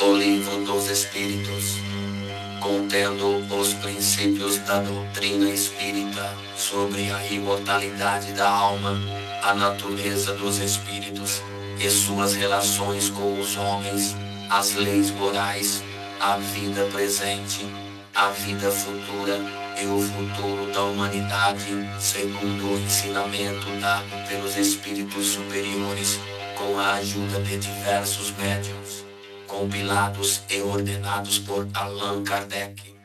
O Livro dos Espíritos, contendo os princípios da doutrina espírita sobre a imortalidade da alma, a natureza dos espíritos e suas relações com os homens, as leis morais, a vida presente, a vida futura e o futuro da humanidade, segundo o ensinamento dado pelos espíritos superiores, com a ajuda de diversos médiuns, compilados e ordenados por Allan Kardec.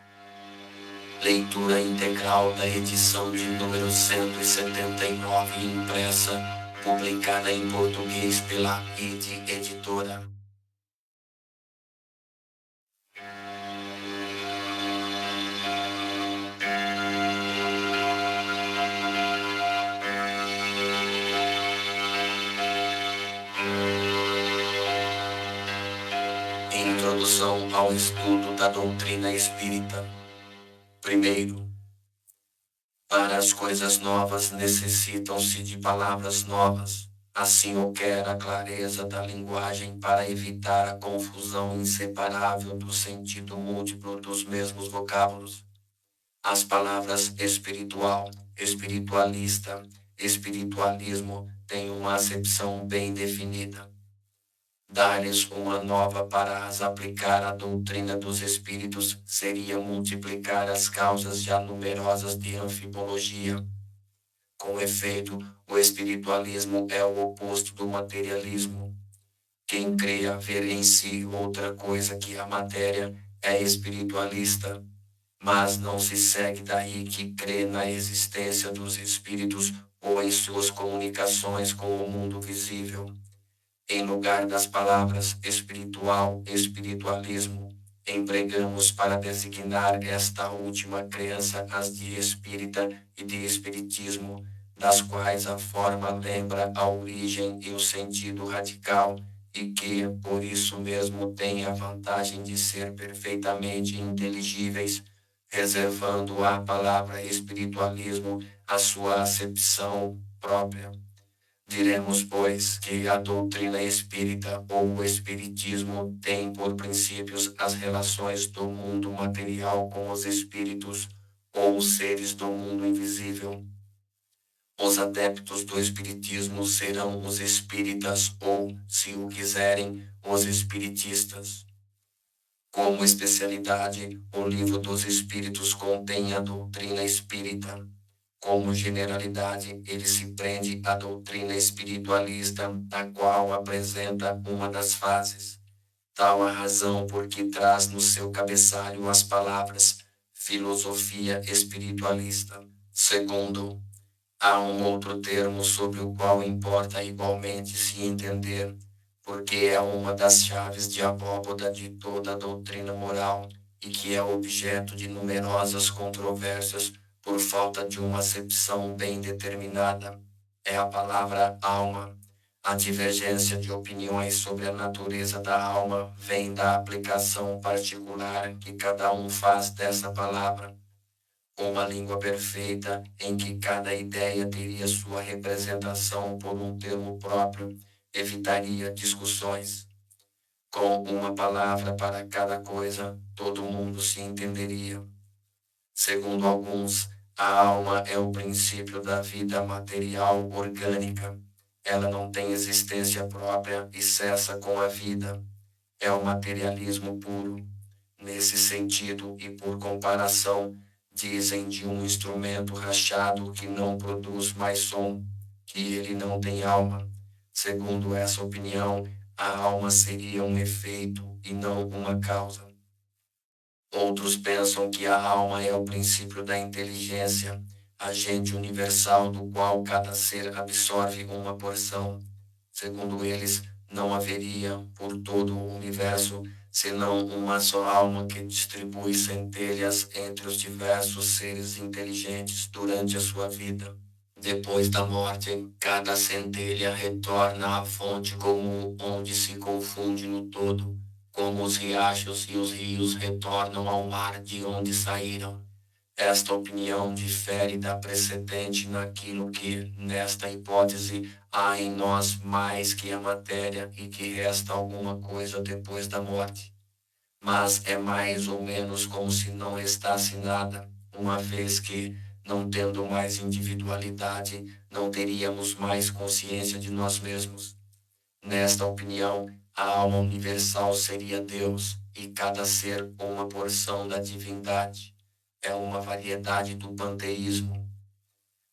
Leitura integral da edição de número 179 impressa, publicada em português pela ID Editora. Introdução ao estudo da doutrina espírita. Primeiro, para as coisas novas necessitam-se de palavras novas, assim o quer a clareza da linguagem para evitar a confusão inseparável do sentido múltiplo dos mesmos vocábulos. As palavras espiritual, espiritualista, espiritualismo têm uma acepção bem definida. Dar-lhes uma nova para as aplicar à doutrina dos espíritos seria multiplicar as causas já numerosas de anfipologia. Com efeito, o espiritualismo é o oposto do materialismo. Quem crê haver em si outra coisa que a matéria é espiritualista, mas não se segue daí que crê na existência dos espíritos ou em suas comunicações com o mundo visível. Em lugar das palavras espiritual, espiritualismo, empregamos para designar esta última crença as de espírita e de espiritismo, das quais a forma lembra a origem e o sentido radical, e que, por isso mesmo, têm a vantagem de ser perfeitamente inteligíveis, reservando à palavra espiritualismo a sua acepção própria. Diremos, pois, que a doutrina espírita ou o espiritismo tem por princípios as relações do mundo material com os espíritos ou os seres do mundo invisível. Os adeptos do espiritismo serão os espíritas ou, se o quiserem, os espiritistas. Como especialidade, o Livro dos Espíritos contém a doutrina espírita. Como generalidade, ele se prende à doutrina espiritualista, a qual apresenta uma das fases. Tal a razão por que traz no seu cabeçalho as palavras filosofia espiritualista. Segundo, há um outro termo sobre o qual importa igualmente se entender, porque é uma das chaves de abóboda de toda a doutrina moral, e que é objeto de numerosas controvérsias, por falta de uma acepção bem determinada. É a palavra alma. A divergência de opiniões sobre a natureza da alma vem da aplicação particular que cada um faz dessa palavra. Uma língua perfeita, em que cada ideia teria sua representação por um termo próprio, evitaria discussões. Com uma palavra para cada coisa, todo mundo se entenderia. Segundo alguns, a alma é o princípio da vida material orgânica. Ela não tem existência própria e cessa com a vida. É o materialismo puro. Nesse sentido e por comparação, dizem de um instrumento rachado que não produz mais som, que ele não tem alma. Segundo essa opinião, a alma seria um efeito e não uma causa. Outros pensam que a alma é o princípio da inteligência, agente universal do qual cada ser absorve uma porção. Segundo eles, não haveria, por todo o universo, senão uma só alma que distribui centelhas entre os diversos seres inteligentes durante a sua vida. Depois da morte, cada centelha retorna à fonte comum onde se confunde no todo, como os riachos e os rios retornam ao mar de onde saíram. Esta opinião difere da precedente naquilo que, nesta hipótese, há em nós mais que a matéria e que resta alguma coisa depois da morte. mas é mais ou menos como se não restasse nada, uma vez que, não tendo mais individualidade, não teríamos mais consciência de nós mesmos. Nesta opinião, a alma universal seria Deus, e cada ser uma porção da divindade. É uma variedade do panteísmo.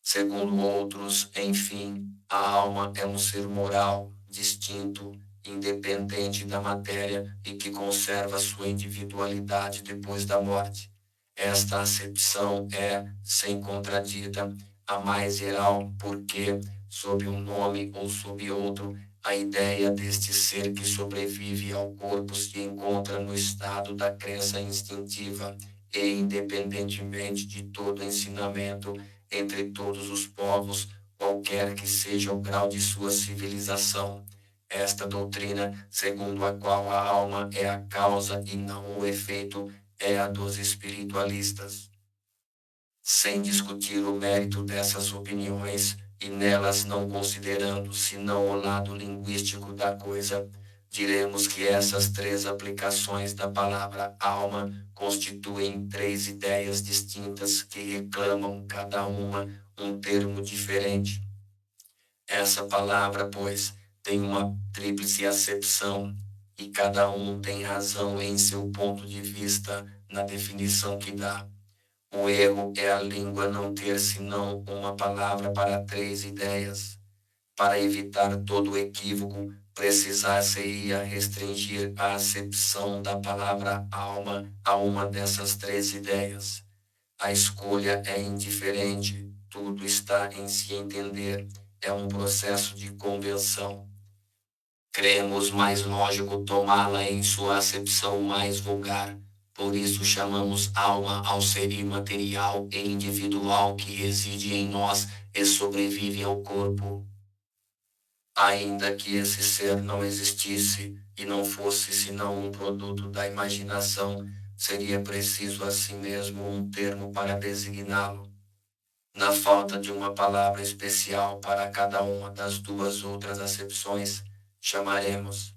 Segundo outros, enfim, a alma é um ser moral, distinto, independente da matéria e que conserva sua individualidade depois da morte. Esta acepção é, sem contradita, a mais geral, porque, sob um nome ou sob outro, a ideia deste ser que sobrevive ao corpo se encontra no estado da crença instintiva e, independentemente de todo ensinamento, entre todos os povos, qualquer que seja o grau de sua civilização. Esta doutrina, segundo a qual a alma é a causa e não o efeito, é a dos espiritualistas. Sem discutir o mérito dessas opiniões, e nelas não considerando senão o lado linguístico da coisa, diremos que essas três aplicações da palavra alma constituem três ideias distintas que reclamam cada uma um termo diferente. Essa palavra, pois, tem uma tríplice acepção, e cada um tem razão em seu ponto de vista na definição que dá. O erro é a língua não ter senão uma palavra para três ideias. Para evitar todo equívoco, precisar-se-ia restringir a acepção da palavra alma a uma dessas três ideias. A escolha é indiferente, tudo está em se entender, é um processo de convenção. Cremos mais lógico tomá-la em sua acepção mais vulgar. Por isso chamamos alma ao ser imaterial e individual que reside em nós e sobrevive ao corpo. Ainda que esse ser não existisse e não fosse senão um produto da imaginação, seria preciso assim mesmo um termo para designá-lo. Na falta de uma palavra especial para cada uma das duas outras acepções, chamaremos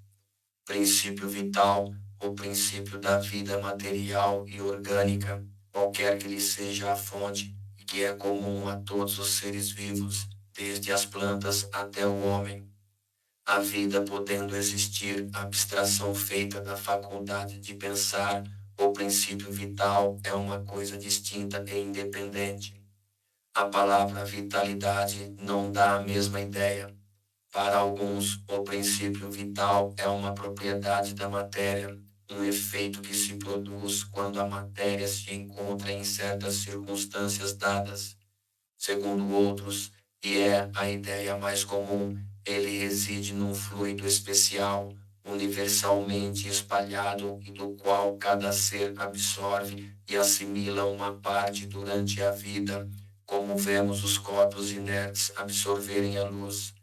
princípio vital ou princípio da vida material e orgânica, qualquer que lhe seja a fonte, e que é comum a todos os seres vivos, desde as plantas até o homem. A vida podendo existir, a abstração feita da faculdade de pensar, o princípio vital é uma coisa distinta e independente. A palavra vitalidade não dá a mesma ideia. Para alguns, o princípio vital é uma propriedade da matéria, um efeito que se produz quando a matéria se encontra em certas circunstâncias dadas. Segundo outros, e é a ideia mais comum, ele reside num fluido especial, universalmente espalhado e do qual cada ser absorve e assimila uma parte durante a vida, como vemos os corpos inertes absorverem a luz.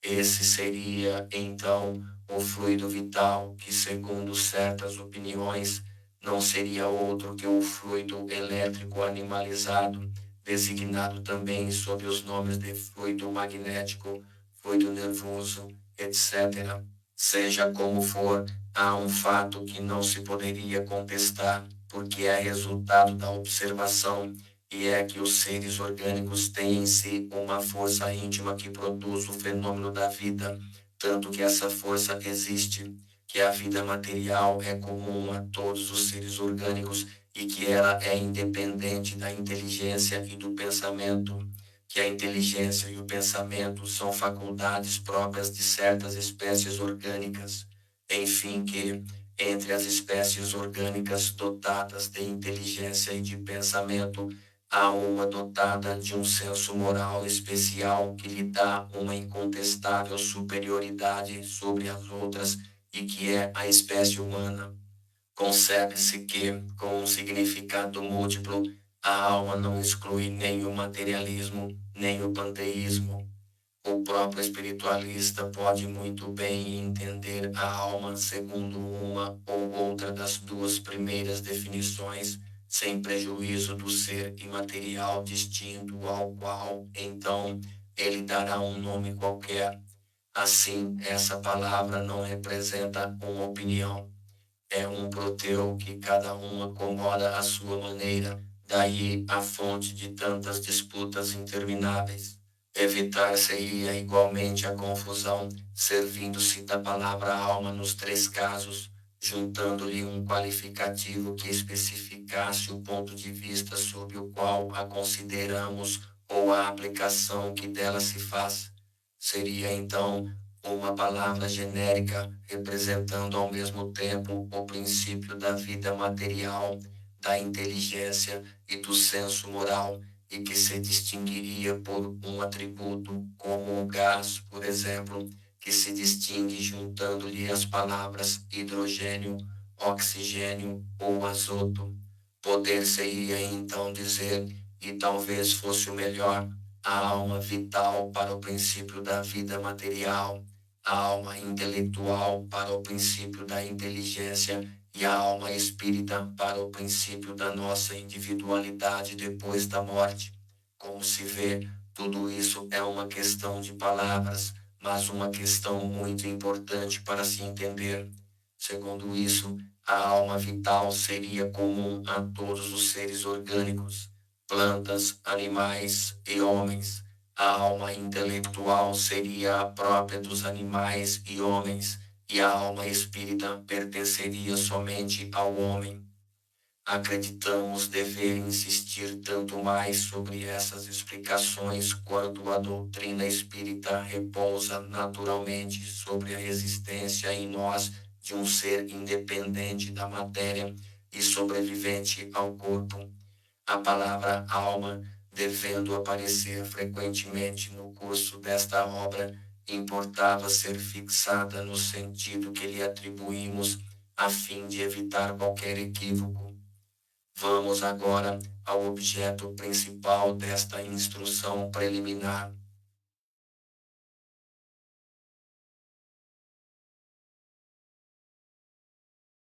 Esse seria, então, o fluido vital, que, segundo certas opiniões, não seria outro que o fluido elétrico animalizado, designado também sob os nomes de fluido magnético, fluido nervoso, etc. Seja como for, há um fato que não se poderia contestar, porque é resultado da observação, e é que os seres orgânicos têm em si uma força íntima que produz o fenômeno da vida, tanto que essa força existe, que a vida material é comum a todos os seres orgânicos e que ela é independente da inteligência e do pensamento, que a inteligência e o pensamento são faculdades próprias de certas espécies orgânicas, enfim que, entre as espécies orgânicas dotadas de inteligência e de pensamento, há uma dotada de um senso moral especial que lhe dá uma incontestável superioridade sobre as outras e que é a espécie humana. Concebe-se que, com um significado múltiplo, a alma não exclui nem o materialismo, nem o panteísmo. O próprio espiritualista pode muito bem entender a alma segundo uma ou outra das duas primeiras definições, sem prejuízo do ser imaterial distinto ao qual, então, ele dará um nome qualquer. Assim, essa palavra não representa uma opinião. É um proteu que cada um acomoda à sua maneira, daí a fonte de tantas disputas intermináveis. Evitar seria igualmente a confusão, servindo-se da palavra alma nos três casos, juntando-lhe um qualificativo que especificasse o ponto de vista sob o qual a consideramos ou a aplicação que dela se faz. Seria então uma palavra genérica representando ao mesmo tempo o princípio da vida material, da inteligência e do senso moral, e que se distinguiria por um atributo, como o gás, por exemplo, que se distingue juntando-lhe as palavras hidrogênio, oxigênio ou azoto. Poder-se-ia então dizer, e talvez fosse o melhor, a alma vital para o princípio da vida material, a alma intelectual para o princípio da inteligência e a alma espírita para o princípio da nossa individualidade depois da morte. Como se vê, tudo isso é uma questão de palavras, mas uma questão muito importante para se entender. Segundo isso, a alma vital seria comum a todos os seres orgânicos, plantas, animais e homens. A alma intelectual seria a própria dos animais e homens, e a alma espírita pertenceria somente ao homem. Acreditamos dever insistir tanto mais sobre essas explicações quanto a doutrina espírita repousa naturalmente sobre a existência em nós de um ser independente da matéria e sobrevivente ao corpo. A palavra alma, devendo aparecer frequentemente no curso desta obra, importava ser fixada no sentido que lhe atribuímos, a fim de evitar qualquer equívoco. Vamos agora ao objeto principal desta instrução preliminar.